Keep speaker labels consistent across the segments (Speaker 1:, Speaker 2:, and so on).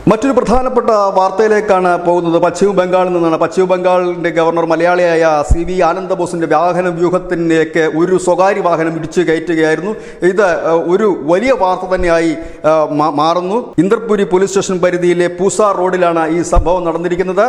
Speaker 1: മറ്റൊരു പ്രധാനപ്പെട്ട വാർത്തയിലേക്കാണ് പോകുന്നത്. പശ്ചിമ ബംഗാളിൽ നിന്നാണ്. പശ്ചിമ ബംഗാളിൻ്റെ ഗവർണർ മലയാളിയായ CV ആനന്ദബോസിൻ്റെ വാഹന വ്യൂഹത്തിലേക്ക് ഒരു സ്വകാര്യ വാഹനം ഇടിച്ചു കയറ്റുകയായിരുന്നു. ഇത് ഒരു വലിയ വാർത്ത തന്നെയായി മാറുന്നു. ഇന്ദ്രപുരി പോലീസ് സ്റ്റേഷൻ പരിധിയിലെ പൂസ റോഡിലാണ് ഈ സംഭവം നടന്നിരിക്കുന്നത്.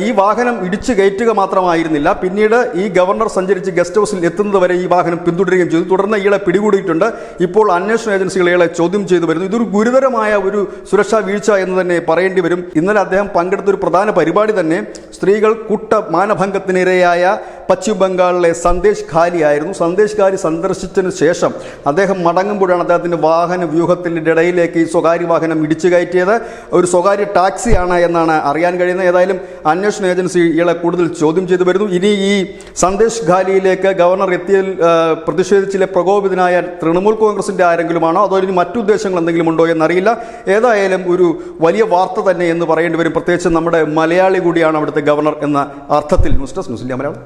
Speaker 1: ഈ വാഹനം ഇടിച്ചു കയറ്റുക മാത്രമായിരുന്നില്ല, പിന്നീട് ഈ ഗവർണർ സഞ്ചരിച്ച് ഗസ്റ്റ് ഹൗസിൽ എത്തുന്നത് വരെ ഈ വാഹനം പിന്തുടരുകയും ചെയ്തു. തുടർന്ന് ഇയാളെ പിടികൂടിയിട്ടുണ്ട്. ഇപ്പോൾ അന്വേഷണ ഏജൻസികൾ ഇയാളെ ചോദ്യം ചെയ്തു വരുന്നു. ഇതൊരു ഗുരുതരമായ ഒരു സുരക്ഷാ വീഴ്ച എന്ന് തന്നെ പറയേണ്ടി വരും. ഇന്നലെ അദ്ദേഹം പങ്കെടുത്തൊരു പ്രധാന പരിപാടി തന്നെ സ്ത്രീകൾ കൂട്ട മാനഭംഗത്തിനിരയായ പശ്ചിമ ബംഗാളിലെ സന്ദേശ് ഖാലി ആയിരുന്നു. സന്ദേശ് ഖാലി സന്ദർശിച്ചതിന് ശേഷം അദ്ദേഹം മടങ്ങുമ്പോഴാണ് അദ്ദേഹത്തിൻ്റെ വാഹന വ്യൂഹത്തിൻ്റെ ഇടയിലേക്ക് ഈ സ്വകാര്യ വാഹനം ഇടിച്ചു കയറ്റിയത്. ഒരു സ്വകാര്യ ടാക്സിയാണ് എന്നാണ് അറിയാൻ കഴിയുന്നത്. ഏതായാലും അന്വേഷണ ഏജൻസി ഇയാളെ കൂടുതൽ ചോദ്യം ചെയ്തു വരുന്നു. ഇനി ഈ സന്ദേശ് ഖാലിയിലേക്ക് ഗവർണർ എത്തിയതിൽ പ്രതിഷേധിച്ചിലെ പ്രകോപിതനായ തൃണമൂൽ കോൺഗ്രസിൻ്റെ ആരെങ്കിലുമാണോ അതോ ഇനി മറ്റുദ്ദേശങ്ങൾ എന്തെങ്കിലും ഉണ്ടോ എന്നറിയില്ല. ഏതായാലും ഒരു വലിയ വാർത്ത തന്നെ എന്ന് പറയേണ്ടി വരും. പ്രത്യേകിച്ച് നമ്മുടെ മലയാളി കൂടിയാണ് അവിടുത്തെ ഗവർണർ എന്ന അർത്ഥത്തിൽ. News desk news India Malayalam.